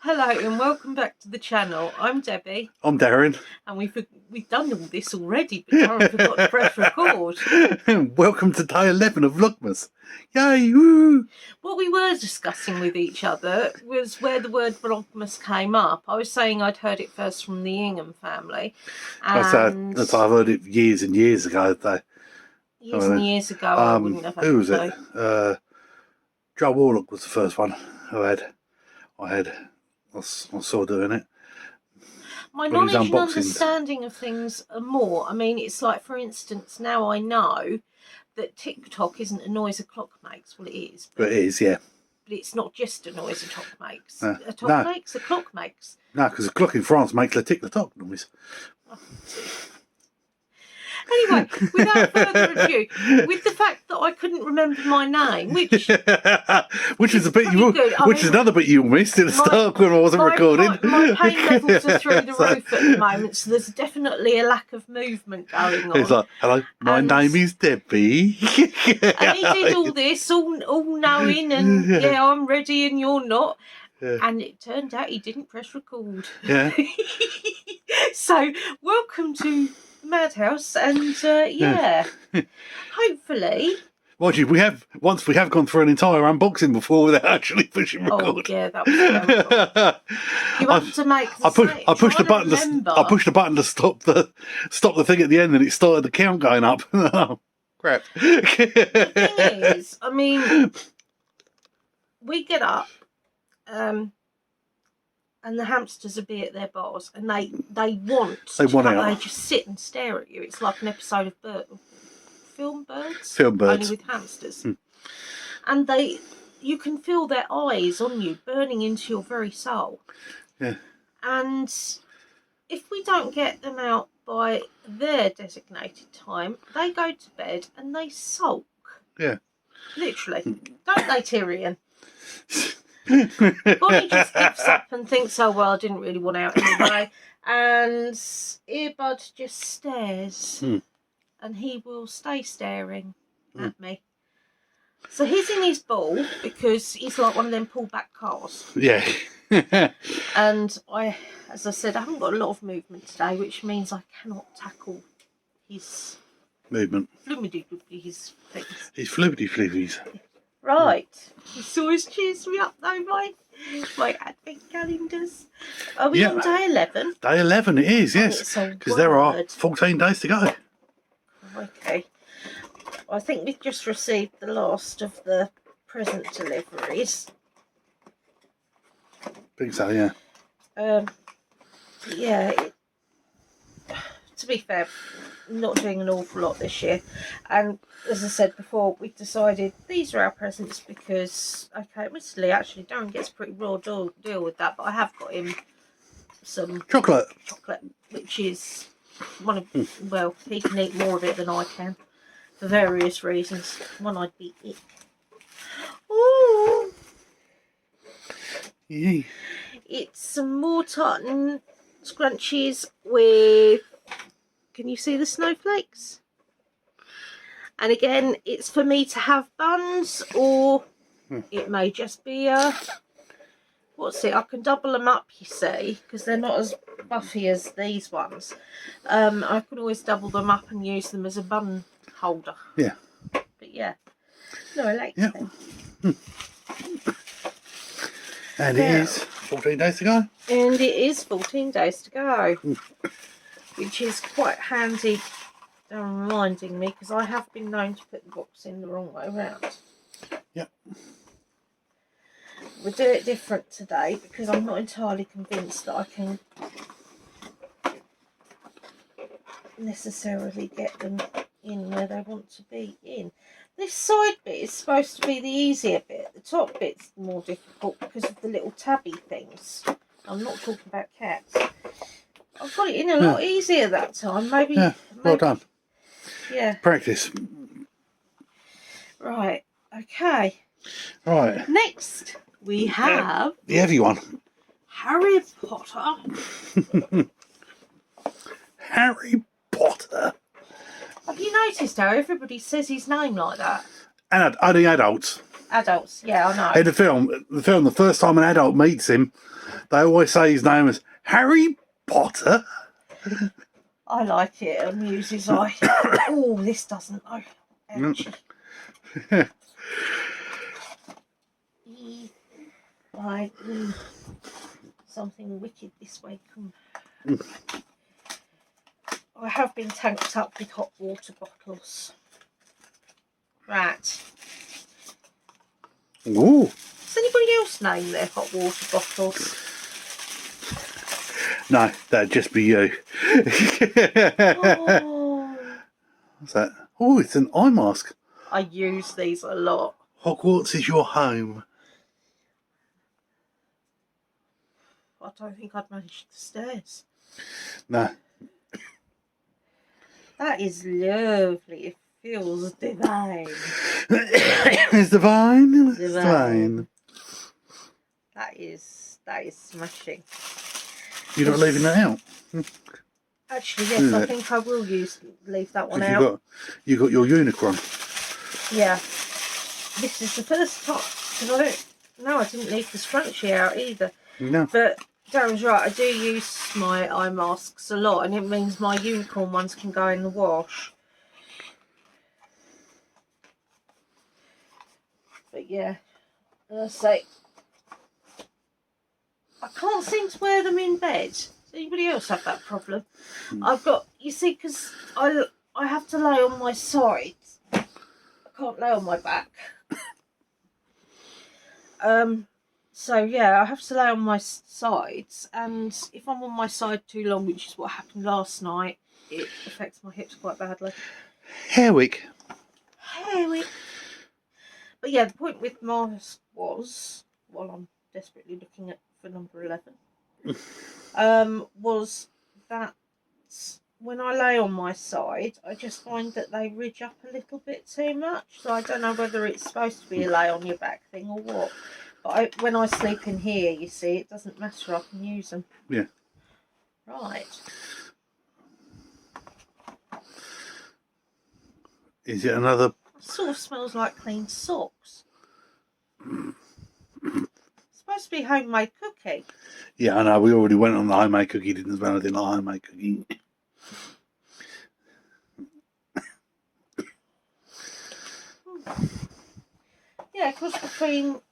Hello and welcome back to the channel. I'm Debbie. I'm Darren. And we've done all this already, but Darren forgot to press record. Welcome to day 11 of Vlogmas. Yay! Woo! What we were discussing with each other was where the word Vlogmas came up. I was saying I'd heard it first from the Ingham family. And I've heard it years and years ago. years and years ago, I wouldn't have had who was it? Joe Warlock was the first one I saw doing it. My knowledge and understanding of things are more. I mean, it's like, for instance, now I know that TikTok isn't a noise a clock makes. Well, it is. But it is, yeah. But it's not just a noise a clock makes. A clock makes. No, because a clock in France makes le tic-le-toc noise. Oh, anyway, without further ado, with the fact that I couldn't remember my name, which is another bit you missed at the start when I wasn't recording. My pain levels are through the roof at the moment, so there's definitely a lack of movement going on. It's like, hello, my name is Debbie. And he did all this, all knowing, and yeah, I'm ready and you're not. Yeah. And it turned out he didn't press record. Yeah. So, welcome to Madhouse, and yeah, hopefully. Mind you, we have gone through an entire unboxing before without actually pushing record. Oh yeah, that was terrible. You have to make. I pushed the button. I pushed the button to stop the thing at the end, and it started the count going up. Oh, crap! The thing is, I mean, we get up, and the hamsters will be at their bars, and they want out. They just sit and stare at you. It's like an episode of Film Birds, only with hamsters. And you can feel their eyes on you, burning into your very soul. Yeah. And if we don't get them out by their designated time, they go to bed and they sulk. Yeah. Literally, don't they, Tyrion? Bonnie just gives up and thinks, oh well, I didn't really want out anyway, and Earbud just stares, and he will stay staring at me. So he's in his ball because he's like one of them pull-back cars. Yeah. And as I said, I haven't got a lot of movement today, which means I cannot tackle his movement. His things. His flippity-flippies. Right. This always cheers me up though, my advent calendars. Are we on day 11? Day 11 it is, yes. Because there are 14 days to go. Okay. I think we've just received the last of the present deliveries. I think so, yeah. Yeah. To be fair, not doing an awful lot this year, and as I said before, we decided these are our presents because, okay, admittedly, actually Darren gets a pretty raw deal with that, but I have got him some chocolate, which is one of well, he can eat more of it than I can for various reasons. One I'd be it. Ooh. Yeah. It's some more tartan scrunchies with, can you see the snowflakes? And again, it's for me to have buns, or it may just be what's it? I can double them up, you see, because they're not as buffy as these ones. I can always double them up and use them as a bun holder. Yeah. But yeah, no, I like them. And it is 14 days to go. And it is 14 days to go. Which is quite handy, reminding me, because I have been known to put the box in the wrong way around. Yep. We'll do it different today because I'm not entirely convinced that I can necessarily get them in where they want to be in. This side bit is supposed to be the easier bit. The top bit's more difficult because of the little tabby things. I'm not talking about cats. I got it in a lot easier that time. Maybe. Well done. Yeah. Practice. Right. Okay. Right. Next, we have the heavy one. Harry Potter. Harry Potter. Have you noticed how everybody says his name like that? And only adults. Adults, yeah, I know. In the film, the first time an adult meets him, They always say his name is Harry Potter. I like it. It amuses I. Oh, this doesn't though. Ouchie. Right. Something wicked this way. I have been tanked up with hot water bottles. Right. Ooh. Does anybody else name their hot water bottles? No, that'd just be you. Oh. What's that? Oh, it's an eye mask. I use these a lot. Hogwarts is your home. I don't think I'd manage the stairs. No. That is lovely. It feels divine. It's divine. It's divine. That is smashing. You're not leaving that out? Actually, yes, I think I will leave that one out. You got your Unicron. Yeah. This is the first time, because I didn't leave the scrunchie out either. No. But Darren's right, I do use my eye masks a lot, and it means my unicorn ones can go in the wash. But yeah, as I say, I can't seem to wear them in bed. Does anybody else have that problem? I've got, you see, because I have to lay on my side. I can't lay on my back. So yeah, I have to lay on my sides, and if I'm on my side too long, which is what happened last night, it affects my hips quite badly. Hair week. But yeah, the point with mask was, while I'm desperately looking for number 11, was that when I lay on my side, I just find that they ridge up a little bit too much. So I don't know whether it's supposed to be a lay on your back thing or what. But when I sleep in here, you see, it doesn't matter. I can use them. Yeah. Right. Is it another? It sort of smells like clean socks. It's supposed to be homemade cookie. Yeah, I know. We already went on the homemade cookie. Didn't smell anything like homemade cookie. Yeah, because between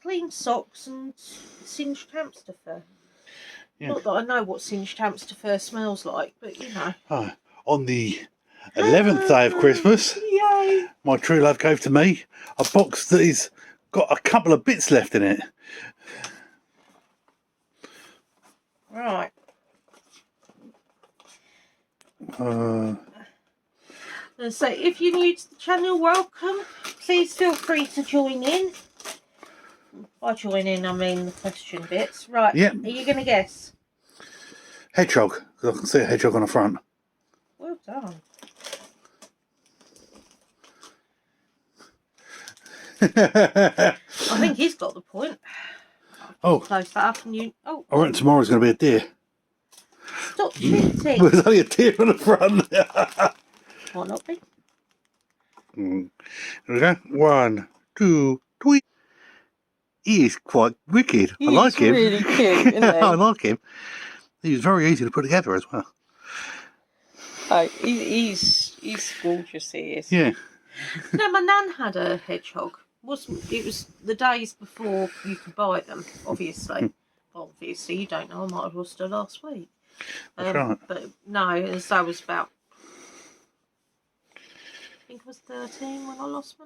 clean socks and singed hamster fur. Yeah. Not that I know what singed hamster fur smells like, but you know. Oh, on the 11th day of Christmas, yay, my true love gave to me a box that has got a couple of bits left in it. Right. So if you're new to the channel, welcome. Please feel free to join in. By join in, I mean the question bits. Right, yep. Are you going to guess? Hedgehog, because I can see a hedgehog on the front. Well done. I think he's got the point. Oh. Close that up and you... Oh. I reckon tomorrow's going to be a deer. Stop cheating. There's only a deer on the front. Might not be. Here we go. 1, 2, 3. He is quite wicked. I like him. He's really cute, isn't he? I like him. He was very easy to put together as well. Oh, he's gorgeous, he is. Yeah. No, my nan had a hedgehog. It was the days before you could buy them, obviously. Obviously, you don't know. I might have lost her last week. That's right. But no, as I was about, I think I was 13 when I lost my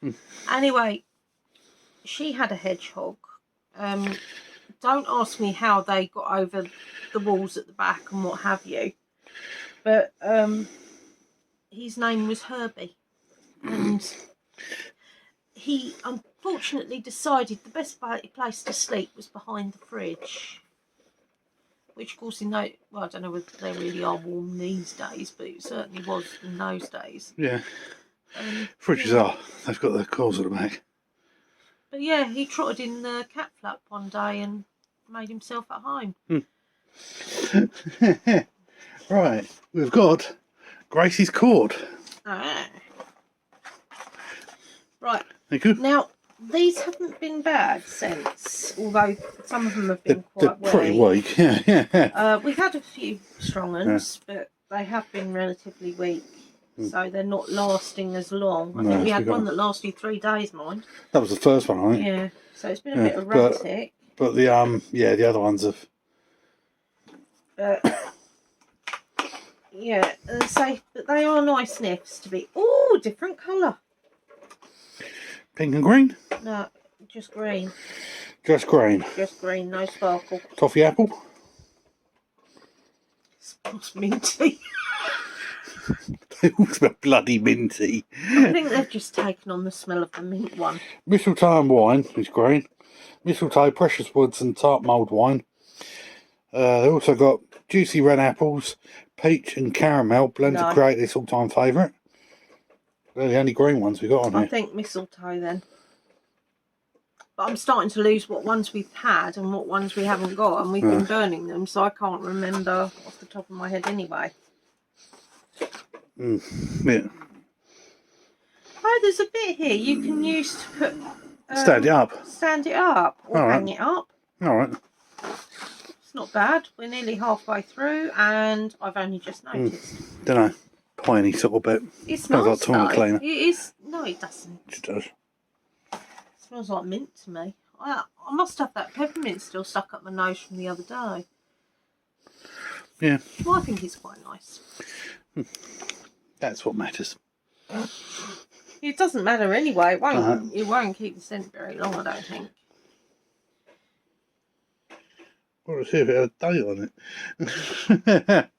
nan. Anyway, she had a hedgehog. Don't ask me how they got over the walls at the back and what have you. But his name was Herbie. And he unfortunately decided the best place to sleep was behind the fridge. Which, of course, well, I don't know whether they really are warm these days, but it certainly was in those days. Yeah. Fridges are. They've got their coils at the back. But yeah, he trotted in the cat flap one day and made himself at home. Right, we've got Gracie's cord. Ah. Right. Thank you. Now, these haven't been bad since, although some of them have been They're quite pretty weak. Yeah. We've had a few strong ones, but they have been relatively weak. So they're not lasting as long. I think we had one that lasted 3 days, mind. That was the first one, I think. Yeah, so it's been a bit erratic. But the the other ones have. Yeah, but they are nice sniffs to be. Oh, different colour. Pink and green? No, just green. Just green. Just green, no sparkle. Toffee apple? Smells minty. They all smell bloody minty. I think they've just taken on the smell of the mint one. Mistletoe and wine is green. Mistletoe, precious woods and tart mulled wine. They also got juicy red apples, peach and caramel blend to create this all-time favourite. They're the only green ones we got on here. I think mistletoe then. But I'm starting to lose what ones we've had and what ones we haven't got, and we've been burning them, so I can't remember off the top of my head anyway. Yeah. Oh, there's a bit here you can use to put... stand it up. Stand it up or hang it up. Alright. It's not bad. We're nearly halfway through and I've only just noticed. Don't know. Piney sort of bit. It smells like toilet cleaner. It is. No, it doesn't. It does. It smells like mint to me. I must have that peppermint still stuck up my nose from the other day. Yeah. Well, I think it's quite nice. That's what matters. It doesn't matter anyway. It won't keep the scent very long, I don't think. Well, let's see if it had a date on it.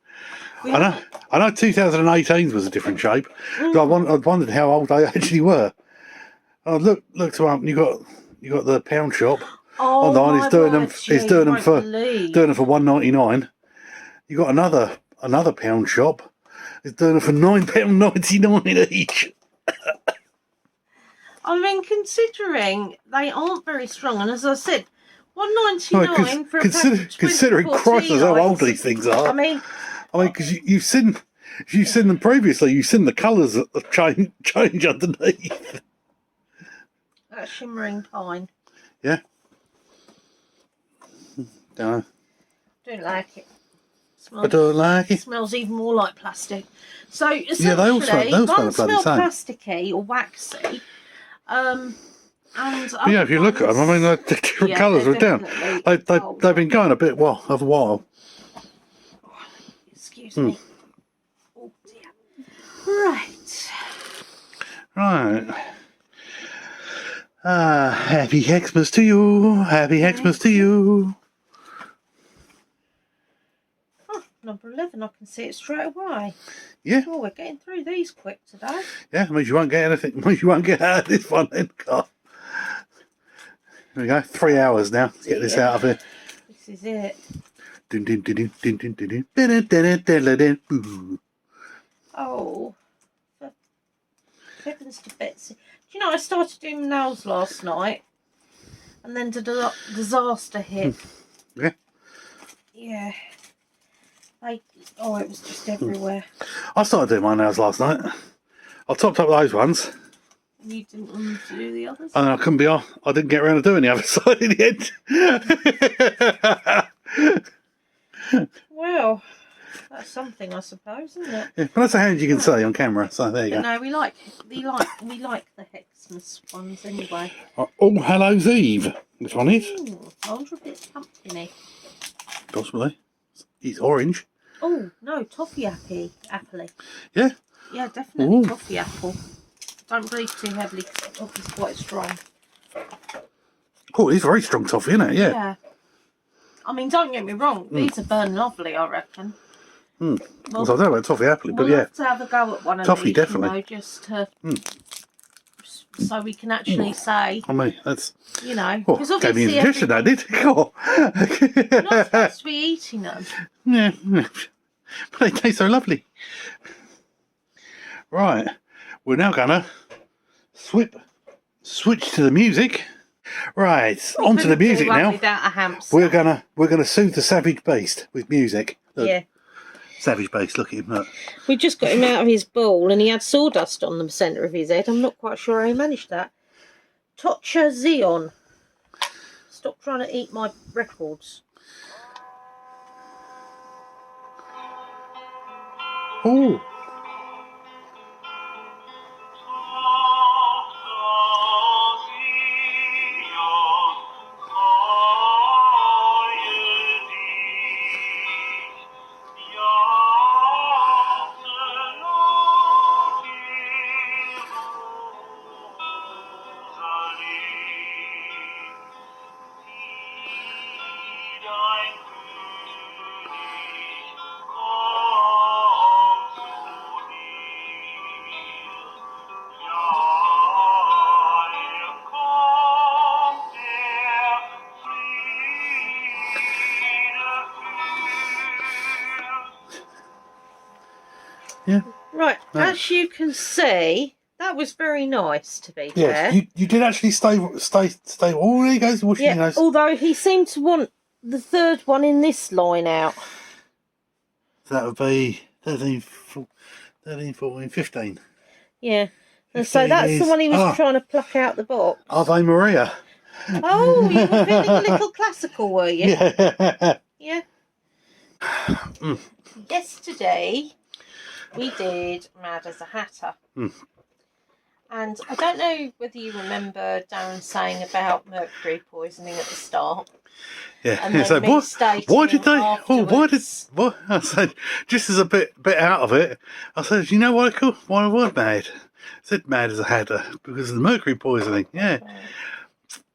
I know 2018 was a different shape. So I wondered how old they actually were. I looked them up, and you got the pound shop online. He's doing them for $1.99. You got another pound shop. He's doing them for £9.99 each. I mean, considering they aren't very strong, and as I said, $1.99 for a considering Christ knows how old these things are. I mean, because you've seen them previously. You've seen the colours that change underneath. That shimmering pine. Yeah. Don't like it. I don't like it. Smells even more like plastic. So essentially, yeah, they all smell plasticky or waxy. And if you look at them, I mean, they're different colours are down. They've been going a while. Excuse me. Oh dear. Right. Happy Xmas to you. Happy Xmas to you. Oh, number 11. I can see it straight away. Yeah. Oh, we're getting through these quick today. Yeah, means you won't get anything. Means you won't get out of this one then, God. Here we go. 3 hours now to get this out of here. This is it. Oh, for heavens to Betsy. Do you know, I started doing nails last night and then the disaster hit. Yeah. Yeah. It was just everywhere. I started doing my nails last night. I topped up those ones. And you didn't want me to do the others? And I couldn't be off. I didn't get around to doing the other side in the end. Well, that's something, I suppose, isn't it? Yeah, but that's a hand you can see on camera, so there you go. No, we like the Xmas ones anyway. All Hallows Eve, this one is. I wonder if it's pumpkin-y. Possibly. It's orange. Oh, no, toffee apple. Yeah? Yeah, definitely. Ooh. Toffee apple. Don't breathe too heavily because toffee's quite strong. Oh, it's very strong toffee, isn't it? Yeah. I mean, don't get me wrong. These are burn lovely, I reckon. Well, I don't know about toffee apple, but we'll have to have a go at one of toffee, these, definitely. Just to... So we can actually say... I mean, that's... You know... Oh, gave me a suggestion, I did. Oh. You're not supposed to be eating them. Yeah. But they taste so lovely. Right. We're now going to switch to the music. Right, on to the music now. Without a hamster. We're gonna soothe the savage beast with music. Look. Yeah. Savage beast, look at him, look. We just got him out of his ball and he had sawdust on the centre of his head. I'm not quite sure how he managed that. Tocha Xeon. Stop trying to eat my records. Oh. Yeah. Right, as you can see, that was very nice, to be fair. Yes, you did actually stay. Oh, there he goes, washing Yeah, your nose. although he seemed to want the third one in this line out. So that would be 13, 14, 15. Yeah, and so that's the one he was trying to pluck out the box. Ave Maria. Oh, you were feeling a little classical, were you? Yeah. Yeah. Yesterday, we did Mad as a Hatter. And I don't know whether you remember Darren saying about mercury poisoning at the start. Yeah. And then so why did they? afterwards. What? I said, just as a bit out of it, I said, you know what why I was mad? I said mad as a hatter because of the mercury poisoning. Yeah.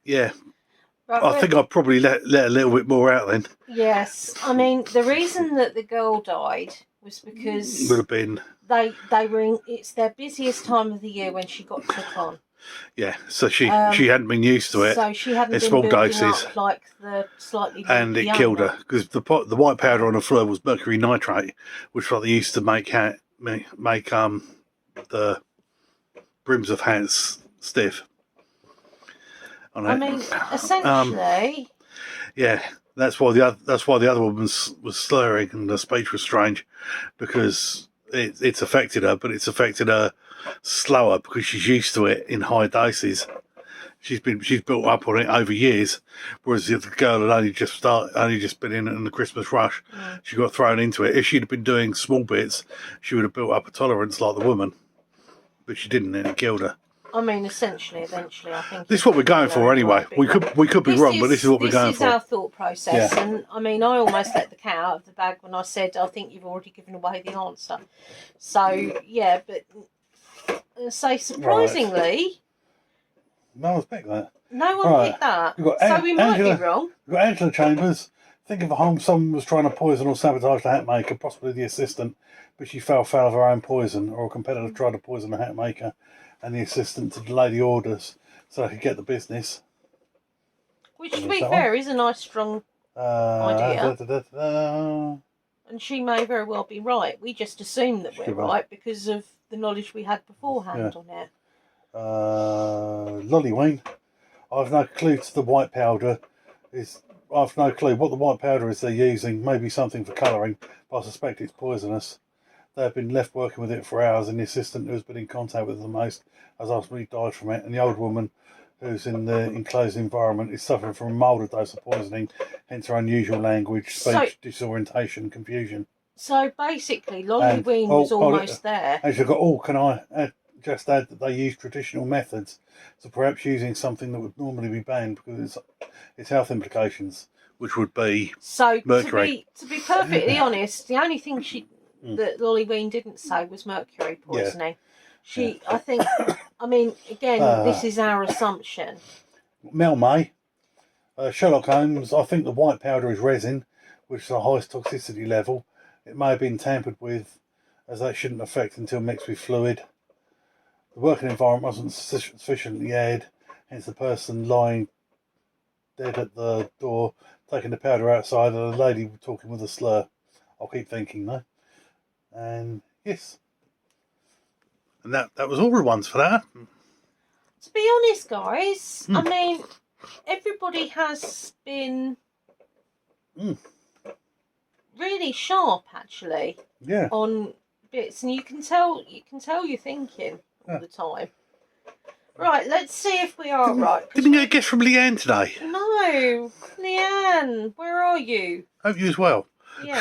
Yeah. Right, I think I probably let a little bit more out then. Yes. I mean, the reason that the girl died was because Would have been they were in, it's their busiest time of the year when she got took on. Yeah, so she hadn't been used to it. So she hadn't been small building doses, up like the slightly and it younger. killed her because the white powder on the floor was mercury nitrate, which is what they used to make the brims of hats stiff. I mean, essentially. Yeah, that's why the other one was slurring and the speech was strange, because it's affected her, but it's affected her slower because she's used to it in high doses. She's built up on it over years, whereas the other girl had only just been in the Christmas rush. She got thrown into it. If she'd have been doing small bits, she would have built up a tolerance like the woman, but she didn't, and it killed her. I mean, eventually, I think this is what we're going for anyway. We could be wrong, but this is what we're going for. This is our thought process, and I mean, I almost let the cat out of the bag when I said I think you've already given away the answer. So yeah, but surprisingly, right. No one's picked that. No one picked that. So we might be wrong. We've got Angela Chambers. Think of a home someone was trying to poison or sabotage the hat maker, possibly the assistant, but she fell foul of her own poison, or a competitor tried to poison the hat maker and the assistant to delay the orders so they could get the business. Which, to be fair, is a nice, strong idea. And she may very well be right. We just assume that we're right because of the knowledge we had beforehand on it. Lollyween. I've no clue to the white powder. I've no clue what the white powder is they're using. Maybe something for colouring, but I suspect it's poisonous. They've been left working with it for hours, and the assistant who's been in contact with it the most has ultimately died from it. And the old woman who's in the enclosed environment is suffering from a milder dose of poisoning, hence her unusual language, speech, disorientation, confusion. So basically, Lollyween was almost there. And she's got, can I just add that they use traditional methods, so perhaps using something that would normally be banned because its health implications, which would be mercury. To be perfectly honest, the only thing that Lollyween didn't say was mercury poisoning. I think, I mean, again, this is our assumption. Mel May, Sherlock Holmes, I think the white powder is resin, which is the highest toxicity level. It may have been tampered with, as that shouldn't affect until mixed with fluid. The working environment wasn't sufficiently aired, hence the person lying dead at the door, taking the powder outside, and a lady talking with a slur. I'll keep thinking though. And yes. And that was all the ones for that. To be honest, guys, I mean, everybody has been really sharp, actually. Yeah. On bits, and you can tell you're thinking all the time. Right, let's see if we are right. Didn't get a guess from Leanne today. No, Leanne, where are you? Hope you as well. Yeah.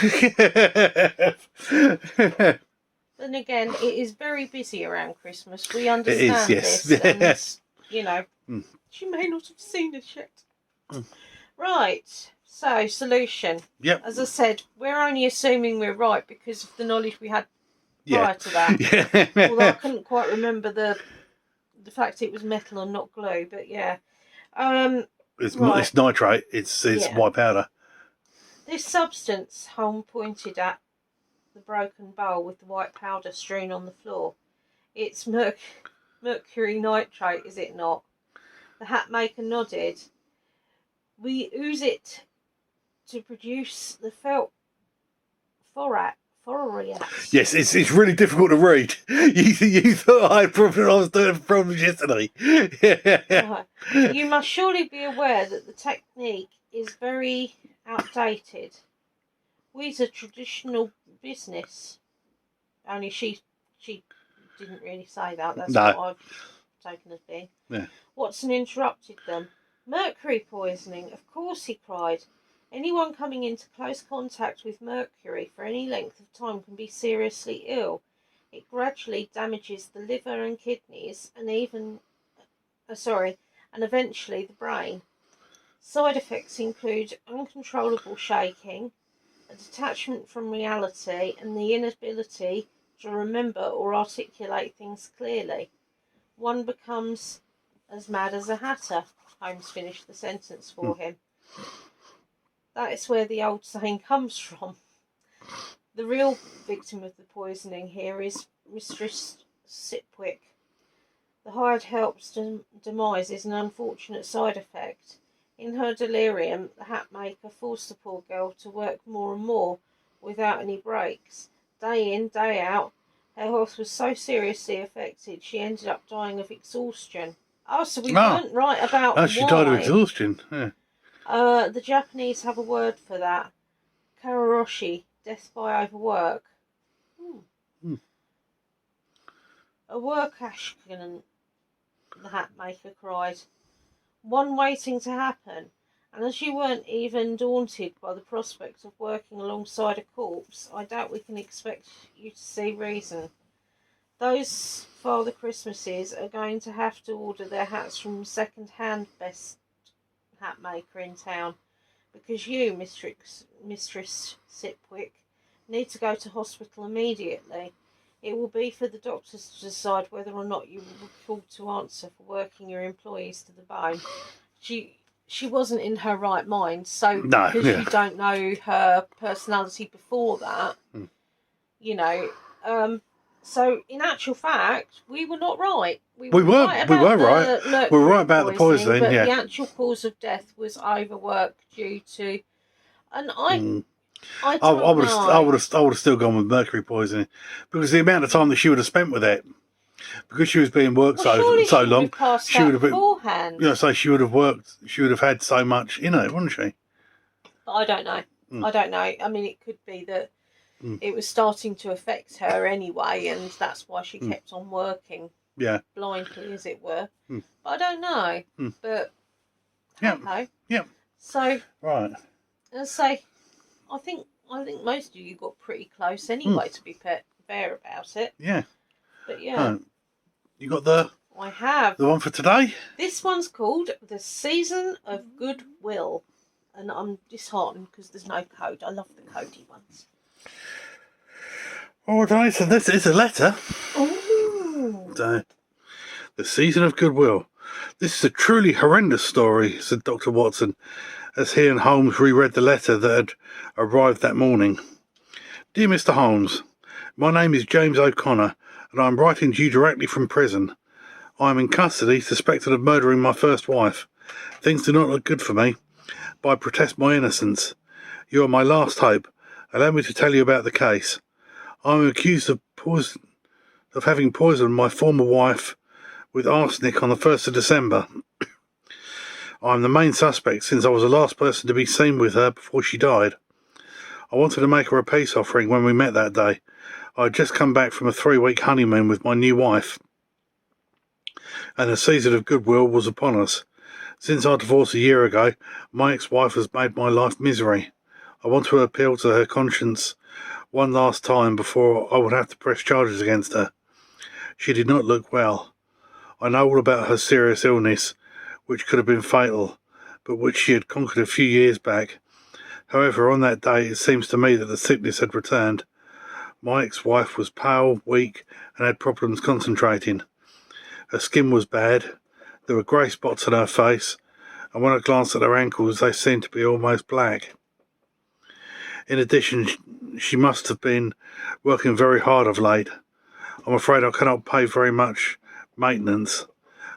Then again, it is very busy around Christmas. We understand yes. this, and you know, she may not have seen it yet. Right. So, solution. Yep. As I said, we're only assuming we're right because of the knowledge we had prior to that. Yeah. Although I couldn't quite remember the fact it was metal and not glue, but yeah. It's right. nitrate. It's white powder. This substance Holmes pointed at the broken bowl with the white powder strewn on the floor. It's mercury nitrate, is it not? The hat maker nodded. We use it to produce the felt thorax. Yes, it's really difficult to read. You thought I was doing problems yesterday. You must surely be aware that the technique is very outdated. We's a traditional business. Only she didn't really say that. That's what I've taken as being. Yeah. Watson interrupted them. Mercury poisoning, of course, he cried. Anyone coming into close contact with mercury for any length of time can be seriously ill. It gradually damages the liver and kidneys and eventually the brain. Side effects include uncontrollable shaking, a detachment from reality, and the inability to remember or articulate things clearly. One becomes as mad as a hatter. Holmes finished the sentence for him. That is where the old saying comes from. The real victim of the poisoning here is Mistress Sipwick. The hired help's demise is an unfortunate side effect. In her delirium, the hat maker forced the poor girl to work more and more without any breaks. Day in, day out, her health was so seriously affected she ended up dying of exhaustion. Oh, so we weren't right about why. She died of exhaustion. Yeah. The Japanese have a word for that. Kararoshi, death by overwork. A work ashcan, the hat maker cried. One waiting to happen, and as you weren't even daunted by the prospect of working alongside a corpse, I doubt we can expect you to see reason. Those Father Christmases are going to have to order their hats from second-hand best hat maker in town, because you, Mistress Sipwick, need to go to hospital immediately. It will be for the doctors to decide whether or not you will be called to answer for working your employees to the bone. She wasn't in her right mind, so because you don't know her personality before that, you know. So in actual fact, we were not right. We were right. We were right about the poisoning, but the actual cause of death was overwork due to, and I would have still gone with mercury poisoning, because the amount of time that she would have spent with it, because she was being worked so long, she would have been beforehand. So she would have worked. She would have had so much in it, wouldn't she? But I don't know. I don't know. I mean, it could be that it was starting to affect her anyway, and that's why she kept on working. Yeah. Blindly, as it were. But I don't know. But okay. Yeah. So right. Let's say, I think most of you got pretty close anyway. To be fair about it. Yeah. But yeah. You got I have the one for today. This one's called The Season of Goodwill, and I'm disheartened because there's no code. I love the codey ones. All right, so this is a letter. Ooh. The Season of Goodwill. This is a truly horrendous story, said Dr. Watson, as he and Holmes reread the letter that had arrived that morning. Dear Mr. Holmes, my name is James O'Connor, and I am writing to you directly from prison. I am in custody, suspected of murdering my first wife. Things do not look good for me, but I protest my innocence. You are my last hope. Allow me to tell you about the case. I am accused of having poisoned my former wife with arsenic on the 1st of December. I am the main suspect, since I was the last person to be seen with her before she died. I wanted to make her a peace offering when we met that day. I had just come back from a 3-week honeymoon with my new wife. and the season of goodwill was upon us. Since our divorce a year ago, my ex-wife has made my life misery. I want to appeal to her conscience one last time before I would have to press charges against her. She did not look well. I know all about her serious illness, which could have been fatal, but which she had conquered a few years back. However, on that day, it seems to me that the sickness had returned. My ex-wife was pale, weak, and had problems concentrating. Her skin was bad. There were grey spots on her face, and when I glanced at her ankles, they seemed to be almost black. In addition, she must have been working very hard of late. I'm afraid I cannot pay very much maintenance.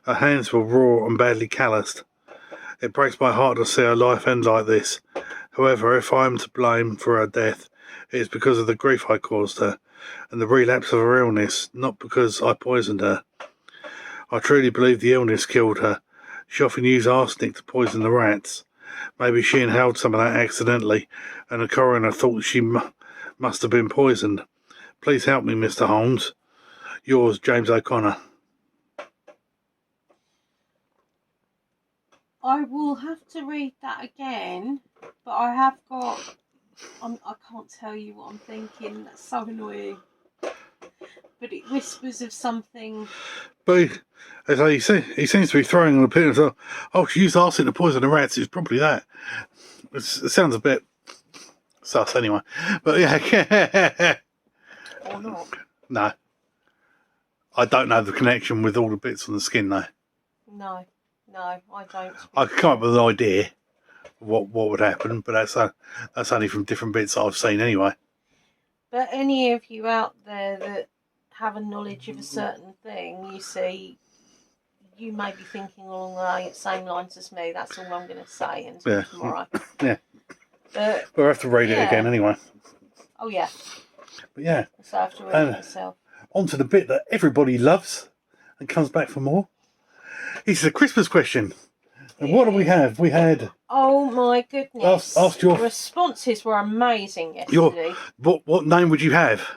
Her hands were raw and badly calloused. It breaks my heart to see her life end like this. However, if I am to blame for her death, it is because of the grief I caused her, and the relapse of her illness, not because I poisoned her. I truly believe the illness killed her. She often used arsenic to poison the rats. Maybe she inhaled some of that accidentally, and the coroner thought she must have been poisoned. Please help me, Mr. Holmes. Yours, James O'Connor. I will have to read that again, but I have got... I can't tell you what I'm thinking. That's so annoying. But it whispers of something... But as he seems to be throwing an opinion. So, oh, she used arsenic to poison the rats. It's probably that. It sounds a bit sus anyway. But yeah. Or not. No. I don't know the connection with all the bits on the skin though. No, I don't. I could come up with an idea of what would happen, but that's only from different bits that I've seen anyway. But any of you out there that have a knowledge of a certain thing, you see, you may be thinking along the same lines as me. That's all I'm going to say until tomorrow. Yeah. But we'll have to read it again anyway. Oh yeah. But yeah. So I have to read it myself. On to the bit that everybody loves and comes back for more. It's a Christmas question. And what do we have? We had... Oh my goodness. Ask your... The responses were amazing yesterday. What name would you have?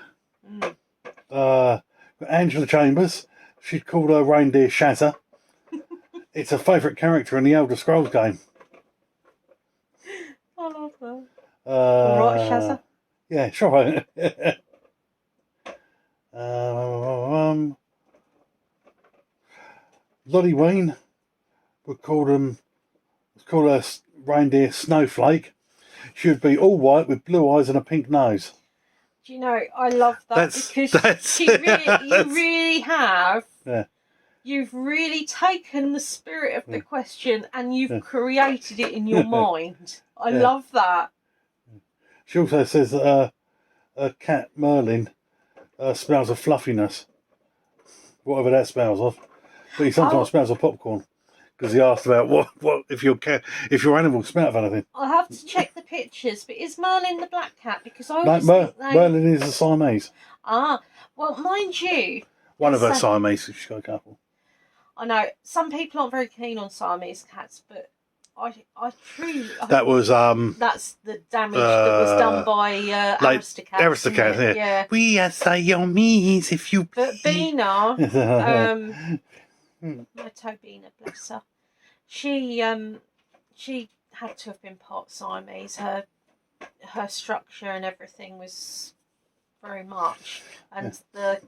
Angela Chambers. She'd called her reindeer Shazza. It's her favourite character in the Elder Scrolls game. I love that. Right, Shazza? Yeah, sure. Lottie Wayne would call her reindeer Snowflake. She would be all white with blue eyes and a pink nose. Do you know, I love that because you really have. Yeah. You've really taken the spirit of the question and you've created it in your mind. I love that. She also says that her cat Merlin smells of fluffiness, whatever that smells of. But he sometimes smells of popcorn because he asked about what if your animal smell of anything. I'll have to check the pictures. But is Merlin the black cat? Because I always think Merlin is a Siamese. Ah, well, mind you, one of her Siamese. She's got a couple. I know some people aren't very keen on Siamese cats, but I truly that was that's the damage that was done by Hamster cats. Hamster cats, yeah. We are Siamese, if you. But Bina, my Tobina, bless her, she had to have been part Siamese. Her structure and everything was very much, and the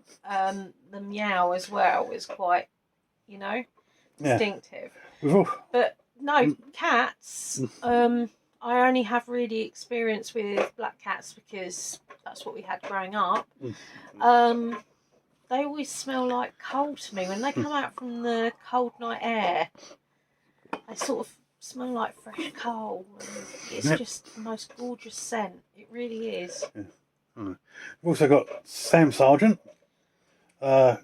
meow as well was quite, distinctive. But no, cats, I only have really experience with black cats because that's what we had growing up. They always smell like coal to me. When they come out from the cold night air, they sort of smell like fresh coal. And it's just the most gorgeous scent. It really is. We've also got Sam Sargent.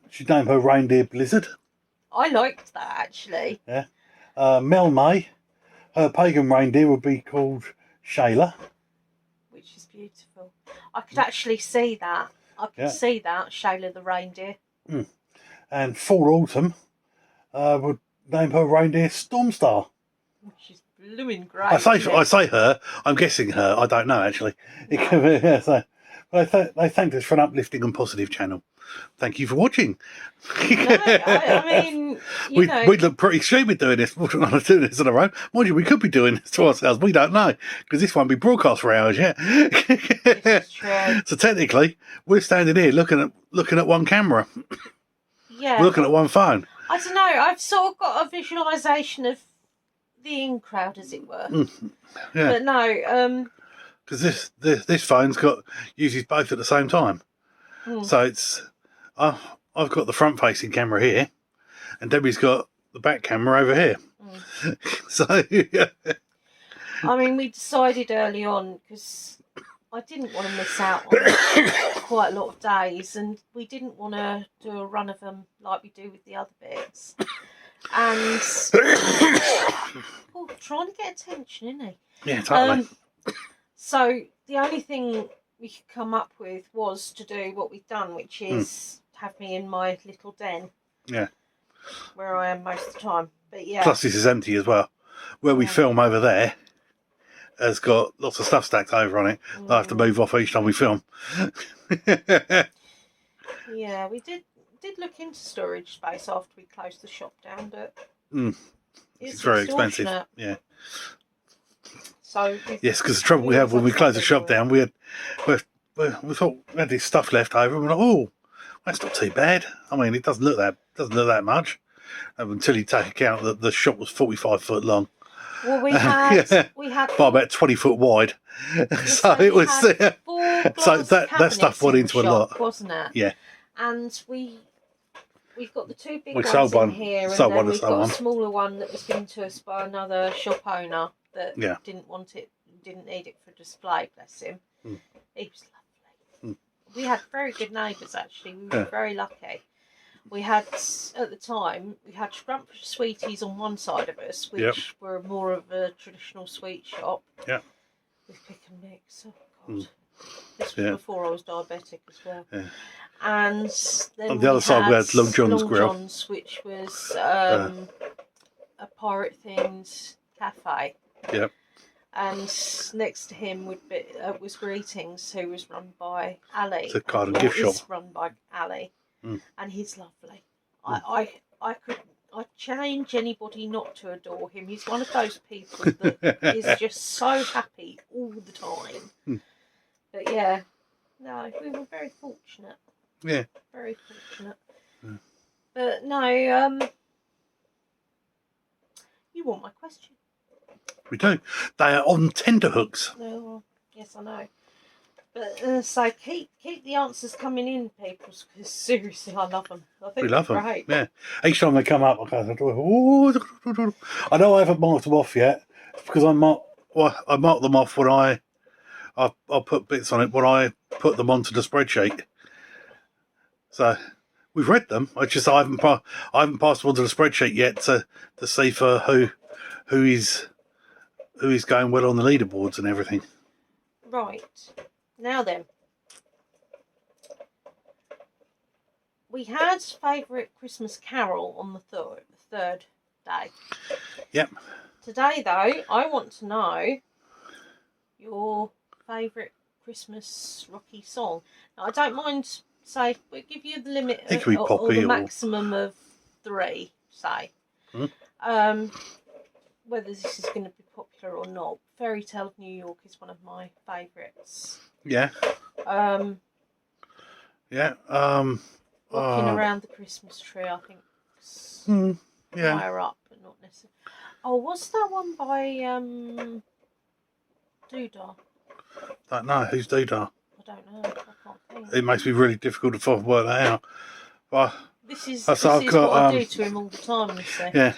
She'd named her reindeer Blizzard. I liked that, actually. Yeah. Mel May, her pagan reindeer would be called Shayla. Which is beautiful. I could actually see that. I could see that, Shayla the reindeer. And Fall Autumn would name her reindeer Stormstar. She's blooming great. I say her. I'm guessing her. I don't know actually. It could be, They thanked us for an uplifting and positive channel. Thank you for watching. No, I mean, we'd look pretty stupid doing this. We're not doing this on our own. Mind you, we could be doing this to ourselves. We don't know, because this won't be broadcast for hours yet. This is true. So technically, we're standing here looking at one camera. Yeah. We're looking at one phone. I don't know. I've sort of got a visualisation of the in crowd, as it were. Yeah. But no. Because this phone's uses both at the same time. So it's I've got the front facing camera here, and Debbie's got the back camera over here. So yeah. I mean, we decided early on, because I didn't want to miss out on quite a lot of days, and we didn't want to do a run of them like we do with the other bits. And trying to get attention, isn't he? Yeah, totally. So the only thing we could come up with was to do what we've done, which is have me in my little den. Yeah. Where I am most of the time. But yeah. Plus this is empty as well. Where we film over there has got lots of stuff stacked over on it. I have to move off each time we film. Yeah, we did look into storage space after we closed the shop down, but it's very expensive. Yeah. So yes, because the trouble we have when we close the shop down, we thought we had this stuff left over, and we're like, oh, that's not too bad. I mean, it doesn't look that much until you take account that the shop was 45 foot long. Well, we had by about 20 foot wide. So it was so that stuff went into a lot, wasn't it? Yeah. And we've got the two big we ones sold one in here, and sold then one we've got one. a smaller one that was given to us by another shop owner that didn't want it, didn't need it for display. Bless him. He was lovely. We had very good neighbours, actually. We were very lucky. We had, at the time, Scrumptious Sweeties on one side of us, which were more of a traditional sweet shop. Yeah. With pick and mix. Oh, God. This was before I was diabetic as well. Yeah. And then on the other side we had Long John's Grill. John's, which was a pirate-themed cafe. Yep. And next to him was Greetings, who was run by Ali. It's a card and gift shop. Run by Ali, and he's lovely. I challenge anybody not to adore him. He's one of those people that is just so happy all the time. But yeah, no, we were very fortunate. Yeah, very fortunate. But no, you want my question? We do. They are on tenterhooks. Oh, yes, I know. But so keep the answers coming in, people, because seriously, I love them. I think we love them. Great. Yeah. Each time they come up, I go, oh, I know I haven't marked them off yet because I mark them off when I'll put bits on it when I put them onto the spreadsheet. So we've read them. I haven't passed them onto the spreadsheet yet to see for who is going well on the leaderboards and everything. Right. Now then, we had favourite Christmas carol on the third day. Yep. Today, though, I want to know your favourite Christmas rocky song. Now, I don't mind, say, we'll give you the limit or the maximum of 3, say. Whether this is going to be popular or not. Fairy Tale of New York is one of my favourites. Yeah. Walking around the Christmas tree, I think. Higher up, but not necessarily. Oh, what's that one by Doodah? Don't know. Who's Doodah? I don't know. I can't think. It makes me really difficult to work that out. But this is what I do to him all the time, you see. Yeah.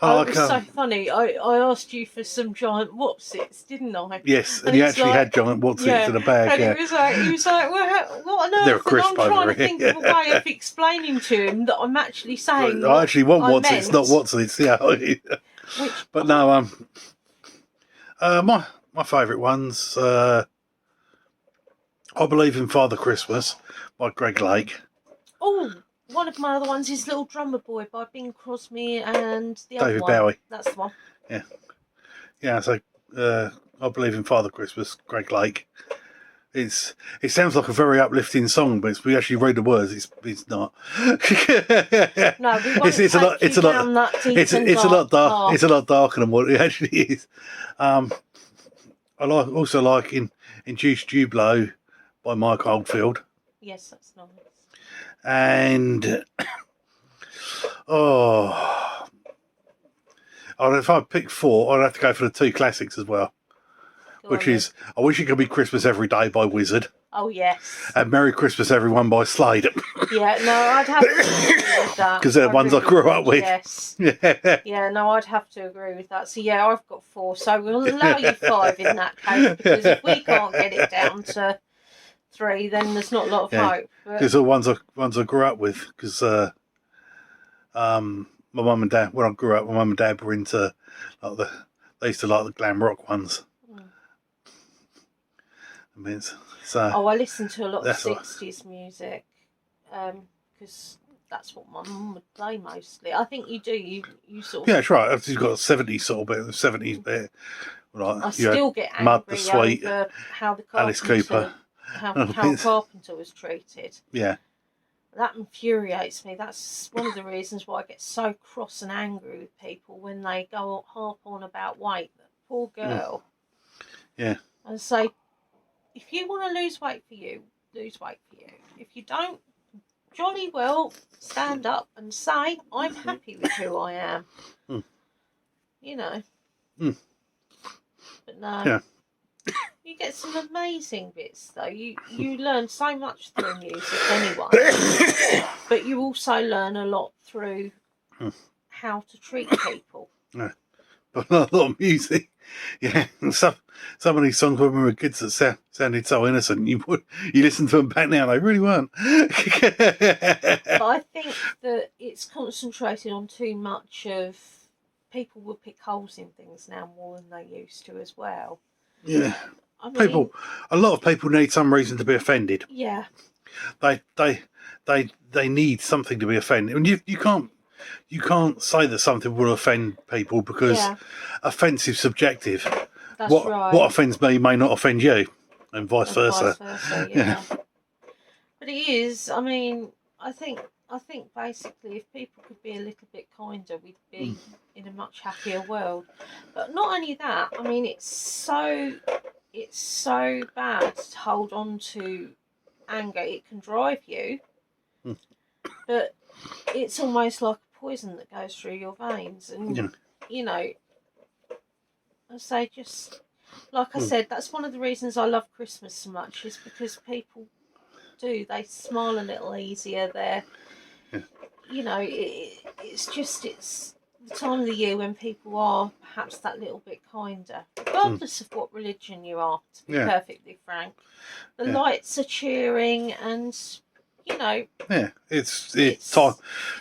It was so funny. I asked you for some giant Wotsits, didn't I? Yes, and you actually had giant Wotsits in a bag. And he was like, well, what on earth? They're a crisp, and I'm trying to think of a way of explaining to him that I'm actually saying. I actually want Wotsits, not Wotsits. Yeah. But no, my favourite ones. I Believe in Father Christmas by Greg Lake. Oh. One of my other ones is Little Drummer Boy by Bing Crosby and the other David one. Bowie. That's the one. Yeah. Yeah, so I Believe in Father Christmas, Greg Lake. It sounds like a very uplifting song, but we actually read the words. It's not. No, we won't it's a lot. It's a down lot. that deep It's and a lot dark. path. It's a lot darker than what it actually is. I also like Induced Jubilo by Mike Oldfield. Yes, that's nice. And if I pick 4, I'd have to go for the 2 classics as well. Which is I Wish It Could Be Christmas Every Day by Wizard. Oh, yes. And Merry Christmas Everyone by Slade. Yeah, no, I'd have to agree with that. Because they're the ones I grew up with. Yes. Yeah. Yeah, no, I'd have to agree with that. So, yeah, I've got 4. So we'll allow you 5 in that case. Because if we can't get it down to 3, then there's not a lot of hope. Because the ones I grew up with. Because my mum and dad, when I grew up, my mum and dad were into, like, they used to like the glam rock ones. I mean, I listen to a lot of 60s music because that's what my mum would play mostly. I think you do. You sort of. Yeah, that's right. You've got a 70s sort of bit, the 70s bit. Like, I still get angry Mud the Sweet, over how the Alice Cooper, how Carpenter was treated. Yeah. That infuriates me. That's one of the reasons why I get so cross and angry with people when they go harp on about weight. That poor girl. Yeah. And say, if you want to lose weight for you, lose weight for you. If you don't, jolly well stand up and say, I'm happy with who I am. You know. But no. Yeah. You get some amazing bits though. You learn so much through music anyway. But you also learn a lot through how to treat people. Yeah. But a lot of music. Yeah. Some of these songs when we were kids that sounded so innocent. You listen to them back now, they really weren't. But I think that it's concentrated on too much of people will pick holes in things now more than they used to as well. Yeah. I mean, a lot of people need some reason to be offended. Yeah. They need something to be offended. And you can't say that something will offend people because offence is subjective. That's right. What offends me may not offend you, and vice versa. Yeah. But it is. I mean, I think basically, if people could be a little bit kinder, we'd be in a much happier world. But not only that. I mean, it's so bad to hold on to anger. It can drive you, but it's almost like a poison that goes through your veins, and you know. I say, just like I said, that's one of the reasons I love Christmas so much, is because people they smile a little easier. You know, it's the time of the year when people are perhaps that little bit kinder, regardless of what religion you are, to be perfectly frank. The lights are cheering, and you know, it's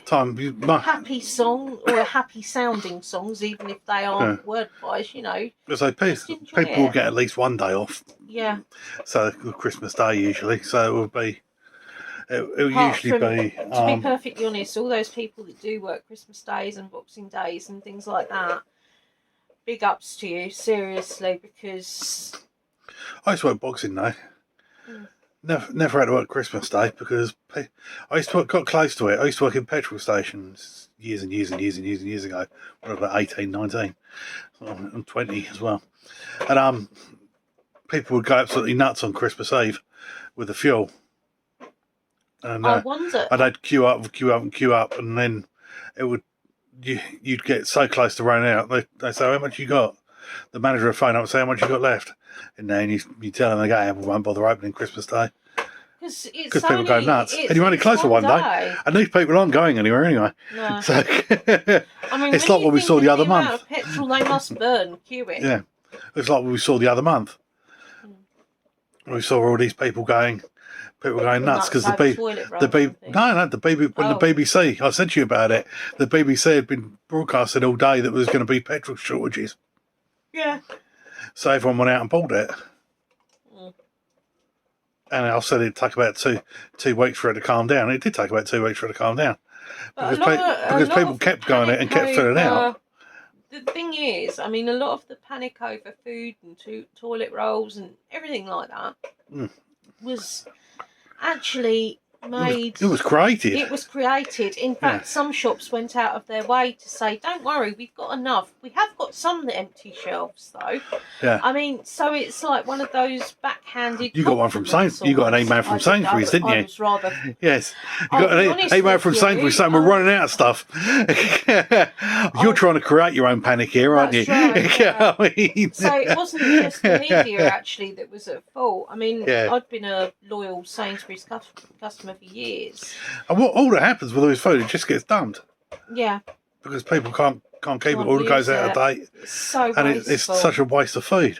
time. Happy song or happy sounding songs, even if they aren't word wise. You know, so people will get at least one day off. Yeah. So Christmas Day usually. So it will be. It will usually be. To be perfectly honest, all those people that do work Christmas days and Boxing Days and things like that, big ups to you, seriously, because I used to work Boxing Day. Never had to work Christmas Day because I used to got close to it. I used to work in petrol stations years and years ago when I was about 18, 19. I'm 20 as well. And people would go absolutely nuts on Christmas Eve with the fuel. And I wonder. And they'd queue up, and then you'd get so close to running out. They say, how much you got? The manager would phone up and say, how much you got left? And then you tell them they go, we won't bother opening Christmas Day. Because people go nuts. And you're only close for one day. And these people aren't going anywhere anyway. No. So I mean, it's like what we saw the other month. Of petrol they must burn queuing. Yeah. It's like what we saw the other month. We saw all these people going nuts because the BBC, I said to you about it, the BBC had been broadcasting all day that there was going to be petrol shortages. Yeah. So everyone went out and bought it. And I said it'd take about two weeks for it to calm down. It did take about 2 weeks for it to calm down. Because people kept going it and kept filling out. the thing is, I mean, a lot of the panic over food and toilet rolls and everything like that was actually made. It was created. It was created. In fact, some shops went out of their way to say, "Don't worry, we've got enough. We have got some empty shelves, though." Yeah. I mean, so it's like one of those backhanded. You got one from Sainsbury's. You got an email from Sainsbury's, didn't you? I was rather. Yes. You got an email from Sainsbury's saying we're running out of stuff. You're trying to create your own panic here, aren't you? Right, yeah. I mean... So it wasn't just the media actually that was at fault. I mean, I'd been a loyal Sainsbury's customer for years. And all that happens with all this food, it just gets dumped. Yeah. Because people can't keep it, all goes out of date. It's so and wasteful. it's such a waste of food.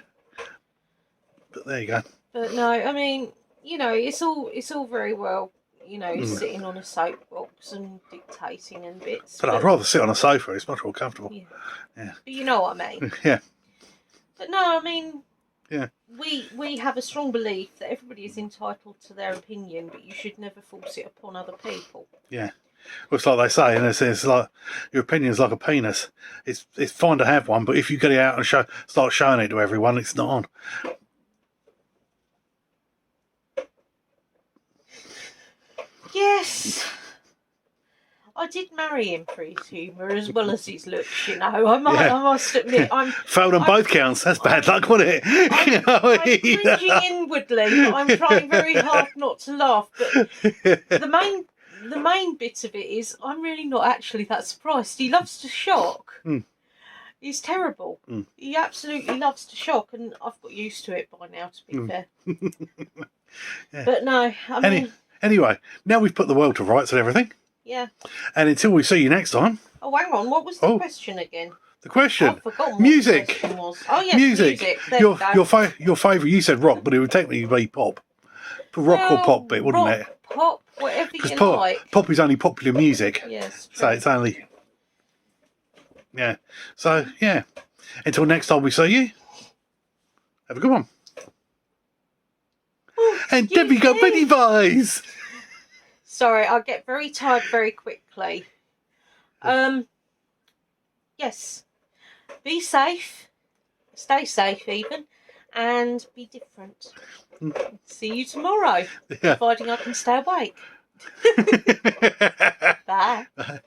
But there you go. But no, I mean, you know, it's all very well, you know, sitting on a soapbox and dictating and bits. But I'd rather sit on a sofa. It's much more comfortable. Yeah. But you know what I mean. Yeah. But no, I mean. Yeah. We have a strong belief that everybody is entitled to their opinion, but you should never force it upon other people. Yeah. Well, it's like they say, and it's like your opinion's like a penis. It's fine to have one, but if you get it out and start showing it to everyone, it's not on. Yes. I did marry him for his humour as well as his looks, you know. I must admit, failed on both counts. That's bad luck, wasn't it? I'm cringing inwardly, but I'm trying very hard not to laugh. But the main bit of it is I'm really not actually that surprised. He loves to shock. He's terrible. He absolutely loves to shock, and I've got used to it by now, to be fair. But no, I mean... Anyway, now we've put the world to rights and everything. Yeah. And until we see you next time. Oh, hang on. What was the question again? The question. I've forgotten music. What the question was. Oh, yes, music. Your favourite, you said rock, but it would technically be pop. Rock or pop bit, wouldn't it? Pop, whatever you like. Pop is only popular music. Yes. So it's only... Yeah. So, yeah. Until next time we see you, have a good one. Oh, and Debbie got many pies. Sorry, I get very tired very quickly. Yes. Be safe. Stay safe even. And be different. See you tomorrow. Providing I can stay awake. Bye. Bye.